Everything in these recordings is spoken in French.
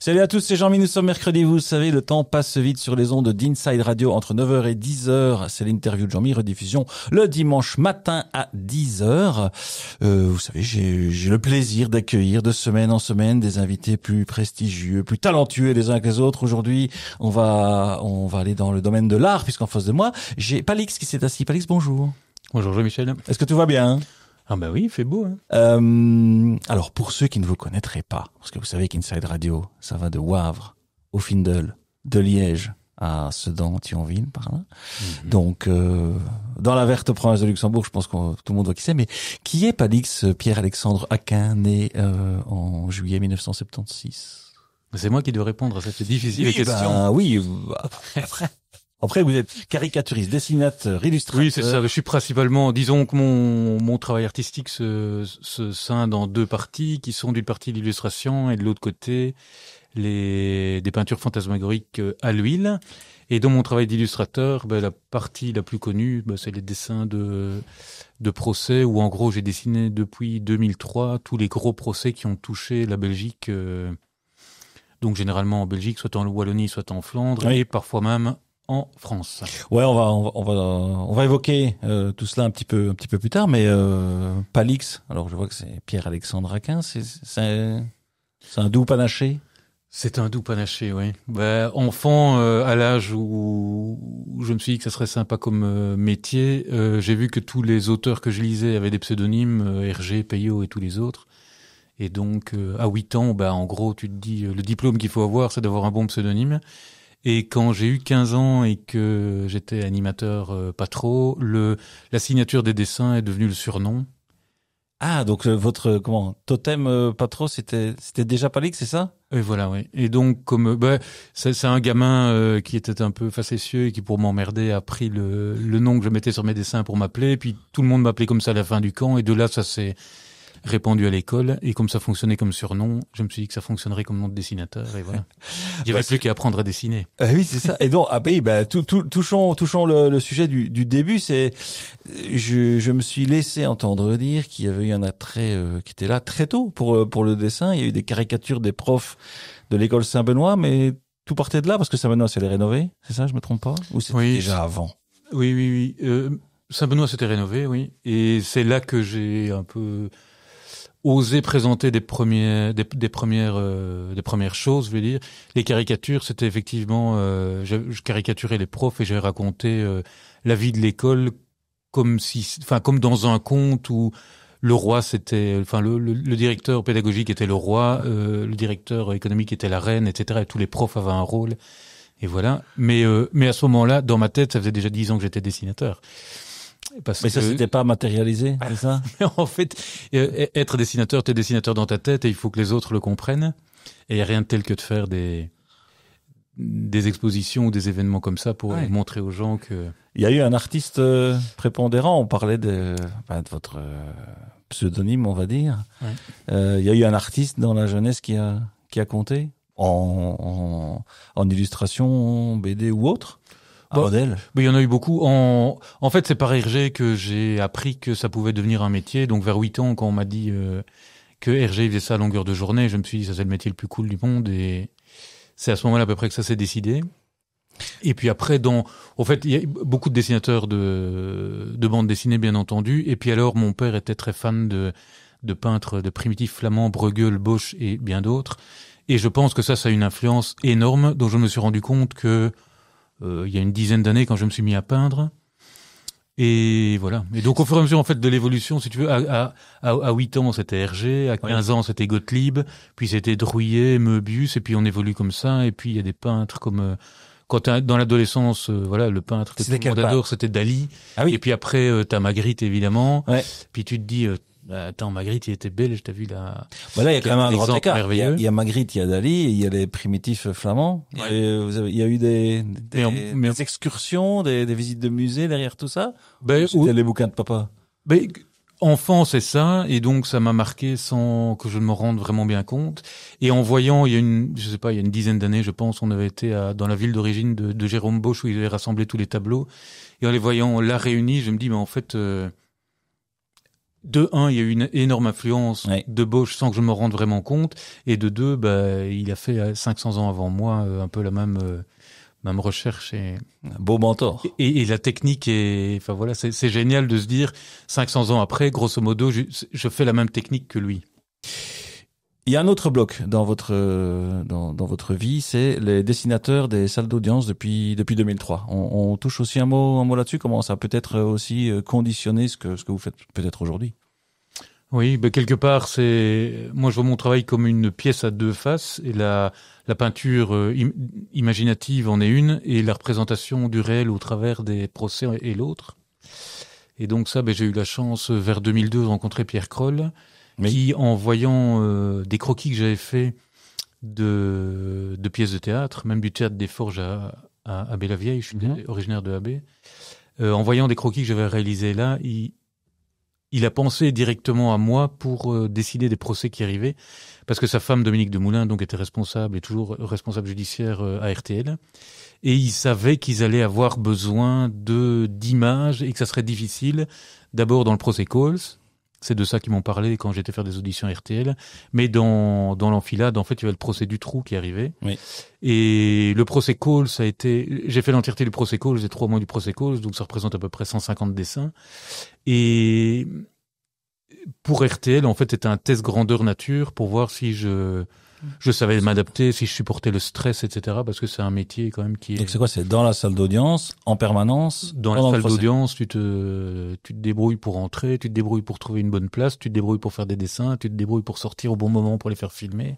Salut à tous, c'est Jean-Mi, nous sommes mercredi, vous savez, le temps passe vite sur les ondes d'Inside Radio entre 9h et 10h. C'est l'interview de Jean-Mi, rediffusion le dimanche matin à 10h. Vous savez, j'ai le plaisir d'accueillir de semaine en semaine des invités plus prestigieux, plus talentueux les uns que les autres. Aujourd'hui, on va aller dans le domaine de l'art, puisqu'en face de moi, j'ai Palix qui s'est assis. Palix, bonjour. Bonjour Jean-Michel. Est-ce que tout va bien? Ah bah oui, il fait beau. Alors pour ceux qui ne vous connaîtraient pas, parce que vous savez qu'Inside Radio, ça va de Wavre au Findel, de Liège à Sedan, Thionville, par là. Donc dans la verte province de Luxembourg, je pense que tout le monde voit qui c'est. Mais qui est Palix Pierre-Alexandre Aquin, né en juillet 1976? C'est moi qui dois répondre à cette difficile question. Après, vous êtes caricaturiste, dessinateur, illustrateur. Oui, c'est ça. Je suis principalement, disons que mon travail artistique se scinde en deux parties, qui sont d'une partie l'illustration et de l'autre côté des peintures fantasmagoriques à l'huile. Et dans mon travail d'illustrateur, la partie la plus connue, c'est les dessins de procès, où en gros j'ai dessiné depuis 2003 tous les gros procès qui ont touché la Belgique. Donc généralement en Belgique, soit en Wallonie, soit en Flandre, oui. Et parfois même en France. Ouais, on va évoquer tout cela un petit peu plus tard, mais Palix, alors je vois que c'est Pierre-Alexandre Aquin, c'est un doux panaché. C'est un doux panaché, oui. Enfant, à l'âge où je me suis dit que ça serait sympa comme métier, j'ai vu que tous les auteurs que je lisais avaient des pseudonymes, Hergé, Peyo et tous les autres. Et donc, à 8 ans, en gros, tu te dis, le diplôme qu'il faut avoir, c'est d'avoir un bon pseudonyme. Et quand j'ai eu 15 ans et que j'étais animateur pas trop, la signature des dessins est devenue le surnom. Ah, donc votre totem pas trop, c'était déjà Palix, c'est ça? Et voilà, oui. Et donc comme c'est un gamin qui était un peu facétieux et qui pour m'emmerder a pris le nom que je mettais sur mes dessins pour m'appeler, puis tout le monde m'appelait comme ça à la fin du camp, et de là ça s'est répandu à l'école, et comme ça fonctionnait comme surnom, je me suis dit que ça fonctionnerait comme nom de dessinateur, et voilà. Il n'y avait plus qu'à apprendre à dessiner. Oui, c'est ça. Et donc, touchons le sujet du début, c'est, je me suis laissé entendre dire qu'il y avait eu un attrait qui était là très tôt pour le dessin. Il y a eu des caricatures des profs de l'école Saint-Benoît, mais tout partait de là parce que Saint-Benoît, c'est les rénové, c'est ça, je me trompe pas? Ou c'était déjà avant? Oui. Saint-Benoît, c'était rénové, oui. Et c'est là que j'ai un peu oser présenter des premières choses, je veux dire. Les caricatures, c'était effectivement, je caricaturais les profs et j'ai raconté la vie de l'école comme dans un conte où le roi c'était, le directeur pédagogique était le roi, le directeur économique était la reine, etc. Et tous les profs avaient un rôle. Et voilà. Mais à ce moment-là, dans ma tête, ça faisait déjà 10 ans que j'étais dessinateur. Mais ça s'était pas matérialisé, c'est ça? En fait, être dessinateur, t'es dessinateur dans ta tête et il faut que les autres le comprennent. Et il n'y a rien de tel que de faire des expositions ou des événements comme ça pour montrer aux gens que... Il y a eu un artiste prépondérant, on parlait de votre pseudonyme, on va dire. Ouais. Il y a eu un artiste dans la jeunesse qui a compté en illustration, BD ou autre? Modèle. Il y en a eu beaucoup. En fait, c'est par Hergé que j'ai appris que ça pouvait devenir un métier. Donc, vers 8 ans, quand on m'a dit que Hergé faisait ça à longueur de journée, je me suis dit, ça c'est le métier le plus cool du monde. Et c'est à ce moment-là, à peu près, que ça s'est décidé. Et puis après, au fait, il y a beaucoup de dessinateurs de bande dessinée, bien entendu. Et puis alors, mon père était très fan de peintres, de primitifs flamands, Bruegel, Bosch et bien d'autres. Et je pense que ça a une influence énorme, dont je me suis rendu compte que il y a une dizaine d'années quand je me suis mis à peindre. Et voilà. Et donc, au fur et à mesure, en fait, de l'évolution, si tu veux, à 8 ans, c'était Hergé, à 15 ans, c'était Gottlieb, puis c'était Drouillet, Möbius, et puis on évolue comme ça, et puis il y a des peintres comme, quand dans l'adolescence, le peintre que tout le monde adore, c'était Dali. Ah oui. Et puis après, t'as Magritte, évidemment. Ouais. Puis tu te dis, attends, Magritte, il était belge, t'as vu là. Voilà, il y a quand même un grand écart. Il y a Magritte, il y a Dali, et il y a les primitifs flamands. Ouais. Et il y a eu des excursions, des visites de musées derrière tout ça? C'était les bouquins de papa. Enfant, c'est ça, et donc ça m'a marqué sans que je me rende vraiment bien compte. Et en voyant, il y a une dizaine d'années, je pense, on avait été dans la ville d'origine de Jérôme Bosch où il avait rassemblé tous les tableaux. Et en les voyant là réunis, je me dis, mais en fait, De un, il y a eu une énorme influence de Bosch sans que je me rende vraiment compte. Et de deux, il a fait 500 ans avant moi un peu la même recherche. Et un beau mentor. Et la technique est... Enfin voilà, c'est génial de se dire 500 ans après, grosso modo, je fais la même technique que lui. Il y a un autre bloc dans votre vie, c'est les dessinateurs des salles d'audience depuis 2003. On touche aussi un mot là-dessus. Comment ça peut être aussi conditionné ce que vous faites peut-être aujourd'hui? Oui, quelque part, moi je vois mon travail comme une pièce à deux faces, et la peinture imaginative en est une, et la représentation du réel au travers des procès est l'autre. Et donc ça, j'ai eu la chance vers 2002 de rencontrer Pierre Kroll, qui, en voyant des croquis que j'avais faits de pièces de théâtre, même du théâtre des Forges à Abbé-la-Vieille, je suis originaire de Abbé, en voyant des croquis que j'avais réalisés là, il a pensé directement à moi pour décider des procès qui arrivaient, parce que sa femme, Dominique Demoulin, donc était responsable, et toujours responsable judiciaire à RTL, et il savait qu'ils allaient avoir besoin d'images, et que ça serait difficile, d'abord dans le procès Coles. C'est de ça qu'ils m'ont parlé quand j'étais faire des auditions RTL. Mais dans l'enfilade, en fait, il y avait le procès Dutroux qui arrivait. Oui. Et le procès Coles j'ai fait l'entièreté du procès Coles, les 3 mois du procès Coles, donc ça représente à peu près 150 dessins. Et pour RTL, en fait, c'était un test grandeur nature pour voir si je savais m'adapter, si je supportais le stress, etc. Parce que c'est un métier quand même qui est... Donc c'est quoi? C'est dans la salle d'audience, en permanence? Dans la salle d'audience, tu te débrouilles pour entrer, tu te débrouilles pour trouver une bonne place, tu te débrouilles pour faire des dessins, tu te débrouilles pour sortir au bon moment pour les faire filmer.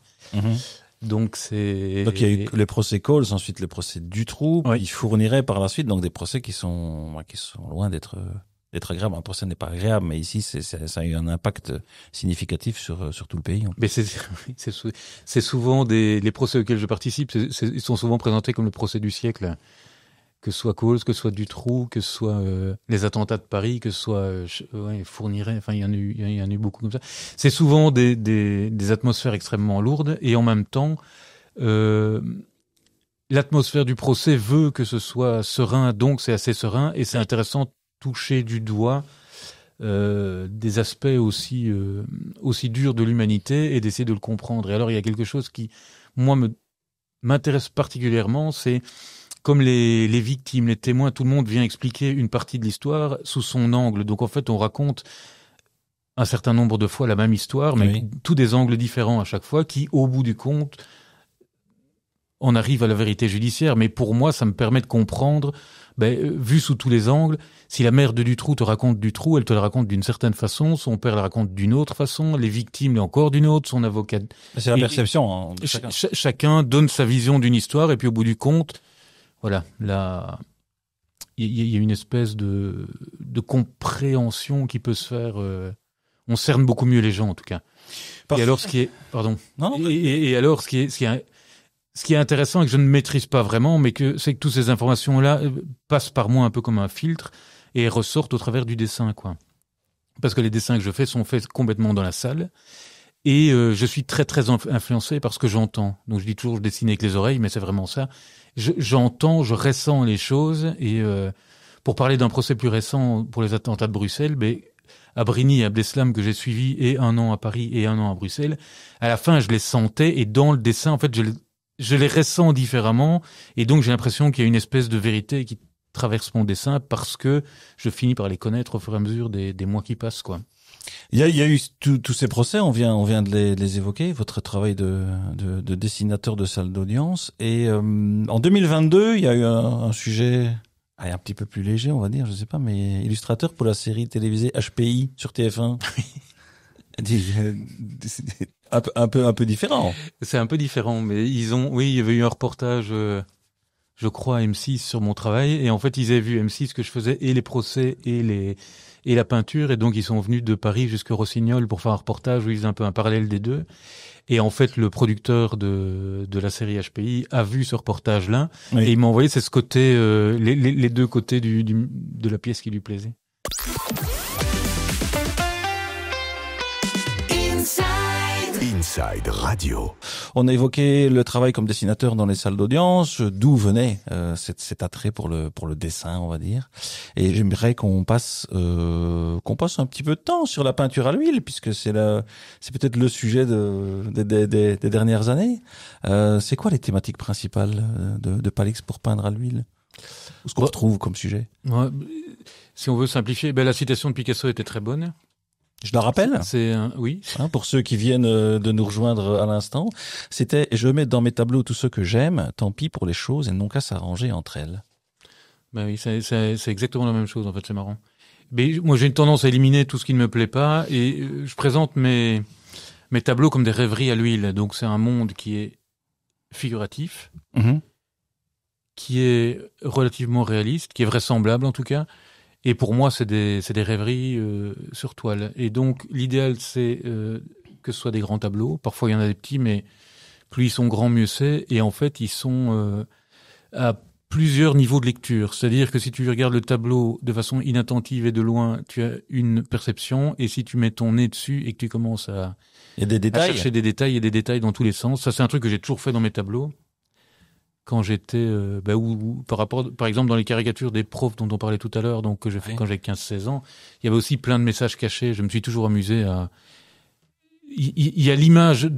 Donc il y a eu les procès Coles, ensuite les procès Dutroux, qui fourniraient par la suite donc des procès qui sont loin d'être agréable. Un procès n'est pas agréable, mais ici, ça a eu un impact significatif sur tout le pays. Mais c'est souvent les procès auxquels je participe, ils sont souvent présentés comme le procès du siècle. Que ce soit Coles, que ce soit Dutroux, que ce soit les attentats de Paris, que ce soit Fourniret, enfin il y en a eu beaucoup comme ça. C'est souvent des atmosphères extrêmement lourdes, et en même temps, l'atmosphère du procès veut que ce soit serein, donc c'est assez serein, et c'est intéressant toucher du doigt des aspects aussi durs de l'humanité, et d'essayer de le comprendre. Et alors il y a quelque chose qui, moi, m'intéresse particulièrement, c'est comme les victimes, les témoins, tout le monde vient expliquer une partie de l'histoire sous son angle. Donc en fait, on raconte un certain nombre de fois la même histoire, mais tous des angles différents à chaque fois, qui, au bout du compte, on arrive à la vérité judiciaire. Mais pour moi, ça me permet de comprendre, vu sous tous les angles, si la mère de Dutroux te raconte Dutroux, elle te la raconte d'une certaine façon, son père la raconte d'une autre façon, les victimes encore d'une autre, son avocat... C'est la perception de chacun. Chacun donne sa vision d'une histoire, et puis au bout du compte, voilà, là, il y a une espèce de compréhension qui peut se faire. On cerne beaucoup mieux les gens, en tout cas. Et alors, ce qui est, pardon. Non. Et alors, ce qui est intéressant et que je ne maîtrise pas vraiment, mais c'est que toutes ces informations-là passent par moi un peu comme un filtre et ressortent au travers du dessin, quoi. Parce que les dessins que je fais sont faits complètement dans la salle. Et je suis très très influencé par ce que j'entends. Donc je dis toujours, je dessine avec les oreilles, mais c'est vraiment ça. J'entends, je ressens les choses. Et pour parler d'un procès plus récent pour les attentats de Bruxelles, à Brigny et Abdeslam, que j'ai suivi, et 1 an à Paris et 1 an à Bruxelles, à la fin je les sentais, et dans le dessin, en fait, je les ressens différemment. Et donc j'ai l'impression qu'il y a une espèce de vérité qui traverse mon dessin, parce que je finis par les connaître au fur et à mesure des mois qui passent, quoi. Il y a eu tous ces procès, on vient de les évoquer, votre travail de dessinateur de salle d'audience. Et en 2022, il y a eu un sujet un petit peu plus léger, on va dire, je sais pas, mais illustrateur pour la série télévisée HPI sur TF1. un peu différent. C'est un peu différent, mais il y avait eu un reportage, je crois, à M6 sur mon travail, et en fait, ils avaient vu M6 que je faisais, et les procès, et la peinture, et donc ils sont venus de Paris jusqu'à Rossignol pour faire un reportage où ils faisaient un peu un parallèle des deux. Et en fait, le producteur de la série HPI a vu ce reportage-là, et il m'a envoyé, c'est ce côté, les deux côtés de la pièce qui lui plaisait. Inside Inside Radio. On a évoqué le travail comme dessinateur dans les salles d'audience, d'où venait cet attrait pour le dessin, on va dire. Et j'aimerais qu'on passe un petit peu de temps sur la peinture à l'huile, puisque c'est peut-être le sujet des dernières années. C'est quoi les thématiques principales de Palix pour peindre à l'huile? Ce qu'on retrouve comme sujet. Ouais, si on veut simplifier, la citation de Picasso était très bonne. Je la rappelle. Oui. Pour ceux qui viennent de nous rejoindre à l'instant, c'était « Je mets dans mes tableaux tout ce que j'aime, tant pis pour les choses, elles n'ont qu'à s'arranger entre elles ». Oui, c'est exactement la même chose, en fait, c'est marrant. Mais moi, j'ai une tendance à éliminer tout ce qui ne me plaît pas, et je présente mes tableaux comme des rêveries à l'huile. Donc c'est un monde qui est figuratif, qui est relativement réaliste, qui est vraisemblable en tout cas. Et pour moi, c'est des rêveries sur toile. Et donc, l'idéal, c'est que ce soit des grands tableaux. Parfois, il y en a des petits, mais plus ils sont grands, mieux c'est. Et en fait, ils sont à plusieurs niveaux de lecture. C'est-à-dire que si tu regardes le tableau de façon inattentive et de loin, tu as une perception. Et si tu mets ton nez dessus et que tu commences à chercher des détails et des détails dans tous les sens, ça, c'est un truc que j'ai toujours fait dans mes tableaux. Quand j'étais par exemple dans les caricatures des profs dont on parlait tout à l'heure, donc que j'ai fait quand j'avais 15-16 ans, il y avait aussi plein de messages cachés. Je me suis toujours amusé à il y a l'image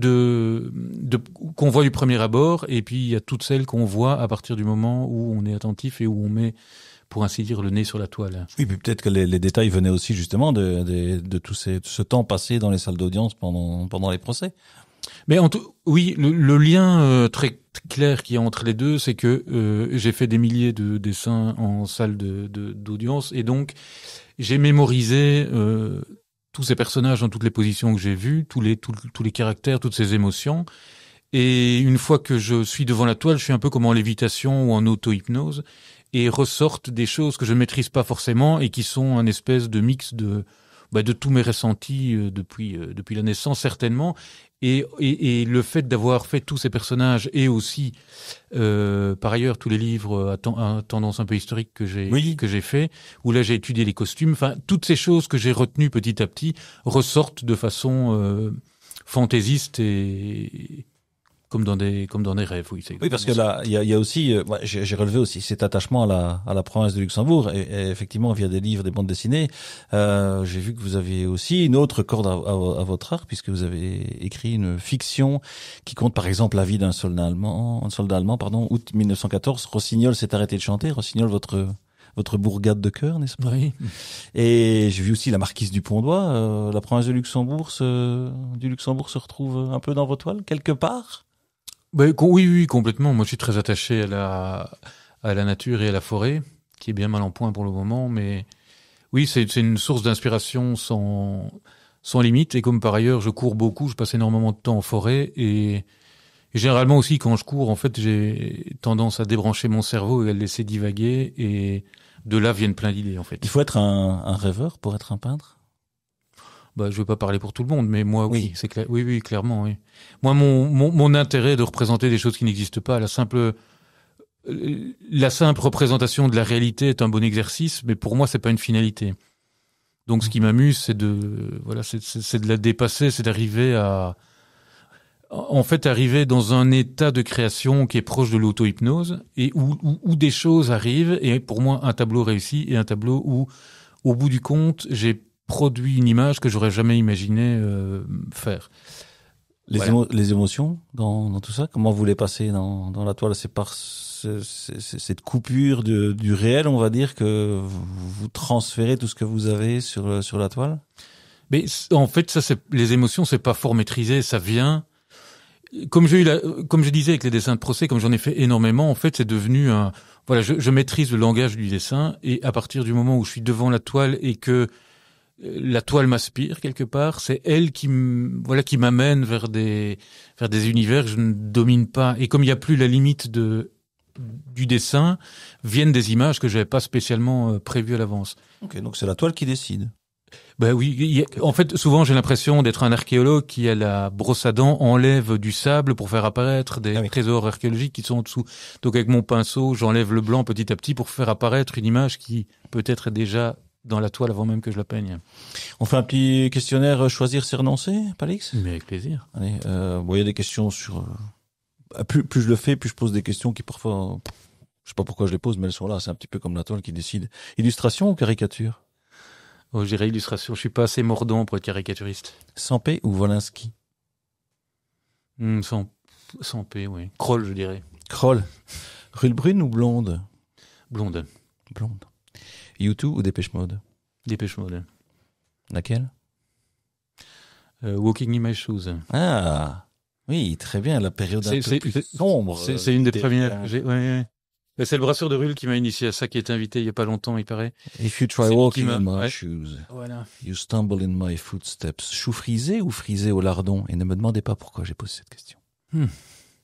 qu'on voit du premier abord, et puis il y a toutes celles qu'on voit à partir du moment où on est attentif et où on met, pour ainsi dire, le nez sur la toile. Oui, puis peut-être que les détails venaient aussi justement de tout ce temps passé dans les salles d'audience pendant les procès. Mais oui, le lien très clair qu'il y a entre les deux, c'est que j'ai fait des milliers de dessins en salle d'audience, et donc j'ai mémorisé tous ces personnages dans toutes les positions que j'ai vues, tous les caractères, toutes ces émotions. Et une fois que je suis devant la toile, je suis un peu comme en lévitation ou en auto-hypnose, et ressortent des choses que je ne maîtrise pas forcément et qui sont un espèce de mix de tous mes ressentis depuis la naissance certainement. Et le fait d'avoir fait tous ces personnages, et aussi par ailleurs tous les livres à tendance un peu historique que j'ai fait, où là j'ai étudié les costumes, enfin toutes ces choses que j'ai retenues petit à petit ressortent de façon fantaisiste et comme dans des rêves. Oui, parce que là il y a aussi j'ai relevé aussi cet attachement à la province de Luxembourg, et effectivement via des livres, des bandes dessinées, j'ai vu que vous aviez aussi une autre corde à votre arc, puisque vous avez écrit une fiction qui compte par exemple la vie d'un soldat allemand, août 1914. Rossignol s'est arrêté de chanter. Rossignol, votre bourgade de cœur, n'est-ce pas? Oui. Et j'ai vu aussi la marquise du Pont-d'Oie. La province de Luxembourg se retrouve un peu dans vos toiles quelque part? Oui, complètement. Moi, je suis très attaché à la nature et à la forêt, qui est bien mal en point pour le moment, mais oui, c'est une source d'inspiration sans limite. Et comme par ailleurs, je cours beaucoup, je passe énormément de temps en forêt, et généralement aussi, quand je cours, en fait, j'ai tendance à débrancher mon cerveau et à le laisser divaguer, et de là viennent plein d'idées, en fait. Il faut être un rêveur pour être un peintre? Je veux pas parler pour tout le monde, mais moi, oui, c'est clair. Oui, clairement, oui. Moi, mon intérêt est de représenter des choses qui n'existent pas. La simple représentation de la réalité est un bon exercice, mais pour moi, c'est pas une finalité. Donc, ce qui m'amuse, c'est de la dépasser, c'est d'arriver arriver dans un état de création qui est proche de l'auto-hypnose, et où des choses arrivent, et pour moi, un tableau réussi est un tableau où, au bout du compte, j'ai produit une image que j'aurais jamais imaginé faire. Les émotions dans tout ça, comment vous les passez dans la toile? C'est par cette coupure du réel, on va dire, que vous transférez tout ce que vous avez sur la toile? Mais en fait, les émotions, c'est pas fort maîtrisé, ça vient. Comme je disais avec les dessins de procès, comme j'en ai fait énormément, en fait, c'est devenu je maîtrise le langage du dessin, et à partir du moment où je suis devant la toile et que la toile m'aspire quelque part, c'est elle qui m'amène vers des univers que je ne domine pas. Et comme il n'y a plus la limite du dessin, viennent des images que j'avais pas spécialement prévues à l'avance. Ok, donc c'est la toile qui décide. Oui, en fait, souvent j'ai l'impression d'être un archéologue qui, à la brosse à dents, enlève du sable pour faire apparaître des trésors archéologiques qui sont en dessous. Donc avec mon pinceau, j'enlève le blanc petit à petit pour faire apparaître une image qui peut-être est déjà dans la toile avant même que je la peigne. On fait un petit questionnaire choisir, c'est renoncer, Palix? Mais avec plaisir. Allez, il y a des questions sur... plus je le fais, plus je pose des questions qui parfois... Je sais pas pourquoi je les pose, mais elles sont là. C'est un petit peu comme la toile qui décide. Illustration ou caricature? Oh, je dirais illustration. Je suis pas assez mordant pour être caricaturiste. Sampé ou Wolinski? Sans P, oui. Kroll, je dirais. Kroll. Rulle brune ou blonde? Blonde. Blonde. U2 ou Dépêche Mode? Dépêche Mode. Laquelle? Walking in My Shoes. Ah, oui, très bien, la période un peu plus sombre. C'est une des premières. Ouais. C'est le brasseur de Rulle qui m'a initié à ça, qui est invité il y a pas longtemps, il paraît. If you try walking in my shoes, voilà. You stumble in my footsteps. Chou frisé ou frisé au lardon? Et ne me demandez pas pourquoi j'ai posé cette question.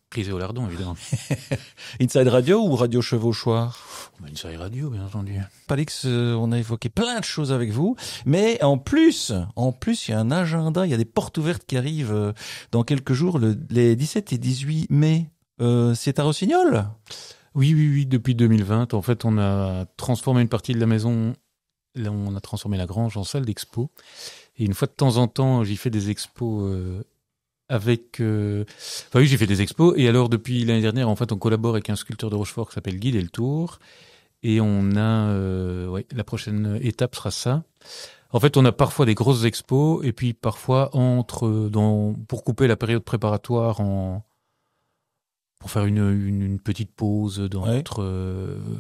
Frisé au lardon, évidemment. Inside Radio ou Radio Chevauchoir? Inside Radio, bien entendu. Palix, on a évoqué plein de choses avec vous, mais en plus, il y a un agenda, il y a des portes ouvertes qui arrivent dans quelques jours, les 17 et 18 mai. C'est à Rossignol? Oui, depuis 2020. En fait, on a transformé une partie de la maison. Là, on a transformé la grange en salle d'expo. Et une fois de temps en temps, j'y fais des expos j'ai fait des expos. Et alors, depuis l'année dernière, en fait, on collabore avec un sculpteur de Rochefort qui s'appelle Guy Deltour. Et on a, la prochaine étape sera ça. En fait, on a parfois des grosses expos et puis parfois pour couper la période préparatoire pour faire une petite pause dans notre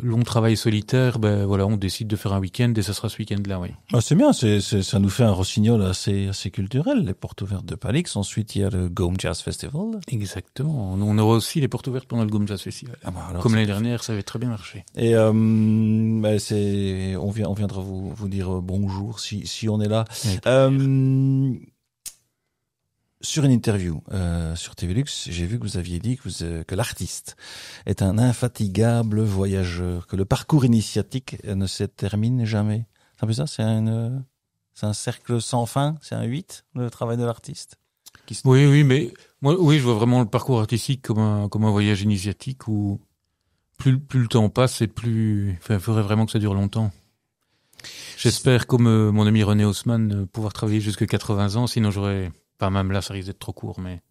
long travail solitaire, on décide de faire un week-end et ça sera ce week-end-là, oui. Ah, c'est bien, ça nous fait un Rossignol assez culturel, les portes ouvertes de Palix. Ensuite, il y a le Gaume Jazz Festival. Exactement. On aura aussi les portes ouvertes pendant le Gaume Jazz Festival. Comme l'année dernière, ça avait très bien marché. Et on viendra vous dire bonjour si on est là. Sur une interview sur TV Lux, j'ai vu que vous aviez dit que l'artiste est un infatigable voyageur, que le parcours initiatique ne se termine jamais. C'est un peu ça? C'est un cercle sans fin? C'est un 8, le travail de l'artiste? Oui, mais moi, je vois vraiment le parcours artistique comme un voyage initiatique où plus le temps passe et il faudrait vraiment que ça dure longtemps. J'espère, comme mon ami René Haussmann, pouvoir travailler jusqu'à 80 ans, sinon j'aurais... Enfin, même là, ça risque d'être trop court, mais...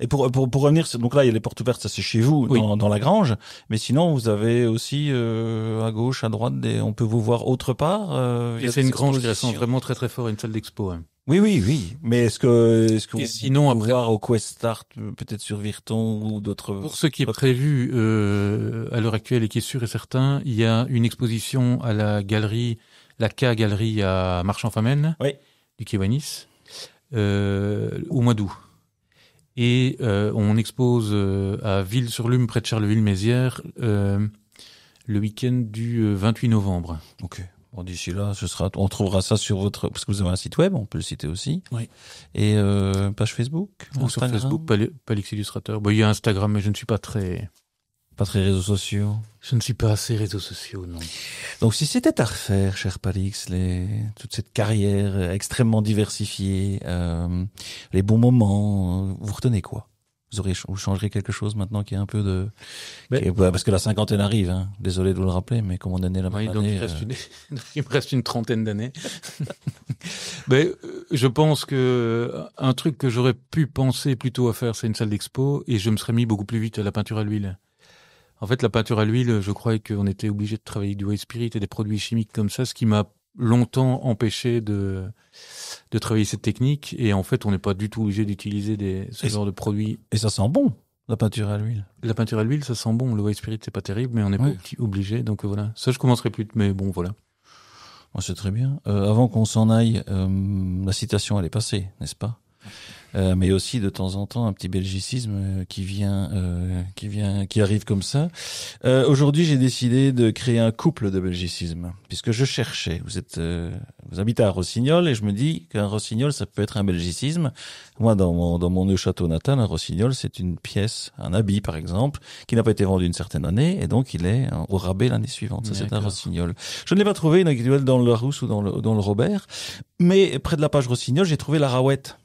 Et pour revenir, donc là, il y a les portes ouvertes, ça c'est chez vous, oui, dans la grange. Mais sinon, vous avez aussi, à gauche, à droite, on peut vous voir autre part, c'est une grange qui ressemble vraiment très très fort à une salle d'expo, hein. Oui. Mais est-ce que vous sinon, pouvez voir au Quest Art, peut-être sur Virton ou d'autres... Pour ce qui est prévu, à l'heure actuelle et qui est sûr et certain, il y a une exposition à la galerie, la K-Galerie à Marchand-Famenne, du Quai Nice. Au mois d'août. Et on expose à Ville-sur-Lume, près de Charleville-Mézières, le week-end du 28 novembre. Ok. Bon, d'ici là, on trouvera ça sur parce que vous avez un site web, on peut le citer aussi. Oui. Et page Facebook, ou sur Facebook, Palix Illustrateur. Il y a Instagram, mais je ne suis pas très réseaux sociaux. Je ne suis pas assez réseaux sociaux, non. Donc, si c'était à refaire, cher Palix, toute cette carrière extrêmement diversifiée, les bons moments, vous retenez quoi? Vous changerez quelque chose maintenant qu'il y a un peu parce que la cinquantaine arrive, hein. Désolé de vous le rappeler, mais comme on est né la même année. Il me reste une trentaine d'années. Je pense que un truc que j'aurais pu penser plutôt à faire, c'est une salle d'expo, et je me serais mis beaucoup plus vite à la peinture à l'huile. En fait, la peinture à l'huile, je croyais qu'on était obligé de travailler du white spirit et des produits chimiques comme ça, ce qui m'a longtemps empêché de travailler cette technique. Et en fait, on n'est pas du tout obligé d'utiliser ce genre de produits. Et ça sent bon, la peinture à l'huile. La peinture à l'huile, ça sent bon. Le white spirit, c'est pas terrible, mais on n'est pas obligé. Donc voilà. Ça, je commencerai plus, mais bon, voilà. Moi, c'est très bien. Avant qu'on s'en aille, la citation, elle est passée, n'est-ce pas? Mais aussi de temps en temps un petit belgicisme qui arrive comme ça. Aujourd'hui, j'ai décidé de créer un couple de belgicisme, puisque je cherchais. Vous habitez à Rossignol et je me dis qu'un Rossignol, ça peut être un belgicisme. Moi, dans mon Neuchâtel natal, un Rossignol, c'est une pièce, un habit par exemple, qui n'a pas été vendu une certaine année et donc il est au rabais l'année suivante. Ça, c'est un Rossignol. Je ne l'ai pas trouvé individuel dans le Larousse ou dans le Robert, mais près de la page Rossignol, j'ai trouvé la Raouette.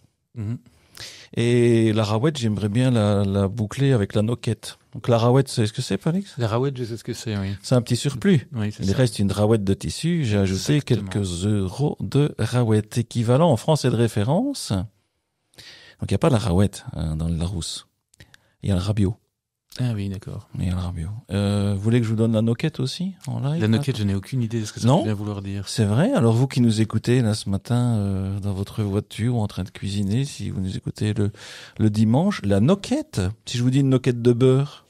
Et la rawette, j'aimerais bien la boucler avec la noquette. Donc la rawette, c'est ce que c'est, Palix? La rawette, je sais ce que c'est, oui. C'est un petit surplus. Oui, c'est Il ça. reste une rawette de tissu. J'ai ajouté Exactement. quelques euros de rawette. Équivalent en français de référence. Donc il n'y a pas la rawette dans le Larousse. Il y a le rabiot. Ah oui, d'accord. Il y a le rabiot. Vous voulez que je vous donne la noquette aussi en live? La noquette, je n'ai aucune idée de ce que ça Non. peut bien vouloir dire. C'est vrai. Alors vous qui nous écoutez là ce matin dans votre voiture ou en train de cuisiner, si vous nous écoutez le dimanche, la noquette. Si je vous dis une noquette de beurre.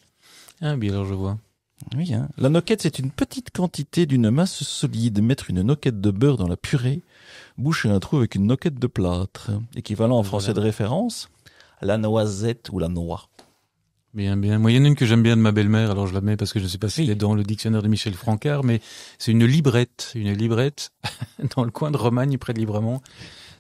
Ah oui, alors je vois. Oui, hein. La noquette, c'est une petite quantité d'une masse solide. Mettre une noquette de beurre dans la purée, boucher un trou avec une noquette de plâtre. Équivalent en français de référence, la noisette ou la noix. Bien, bien. Moi, il y en a une que j'aime bien de ma belle-mère, alors je la mets parce que je ne sais pas si elle est dans le dictionnaire de Michel Francard, mais c'est une librette. Une librette dans le coin de Romagne, près de Libremont.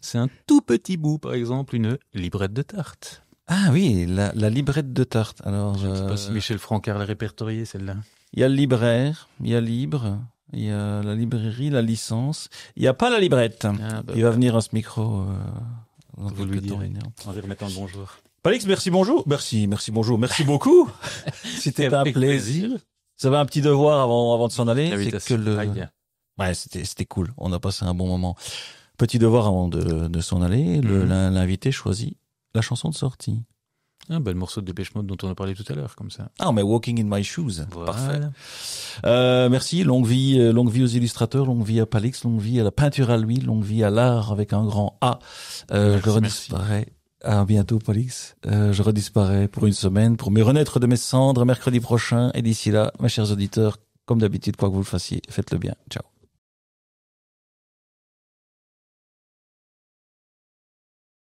C'est un tout petit bout, par exemple, une librette de tarte. Ah oui, la librette de tarte. Alors, Je ne sais pas si Michel Francard l'a répertoriée, celle-là. il y a le libraire, il y a libre, il y a la librairie, la licence. Il n'y a pas la librette. Ah, bah, Il va venir à ce micro. vous lui direz. En lui remettant le bonjour. Palix, merci, bonjour. Merci beaucoup. C'était un Avec plaisir. Vous avez un petit devoir avant de s'en aller. C'est que Aïe. Ouais, c'était cool. On a passé un bon moment. Petit devoir avant de s'en aller. L'invité choisit la chanson de sortie. Ah, bah, le morceau de Dépêche Mode dont on a parlé tout à l'heure, comme ça. Ah, mais Walking in My Shoes. Voilà. Parfait. Merci. Longue vie aux illustrateurs, longue vie à Palix, longue vie à la peinture à l'huile, longue vie à l'art avec un grand A. Je redisparais. À bientôt, Palix. Je redisparais pour une semaine pour me renaître de mes cendres mercredi prochain. Et d'ici là, mes chers auditeurs, comme d'habitude, quoi que vous le fassiez, faites-le bien. Ciao.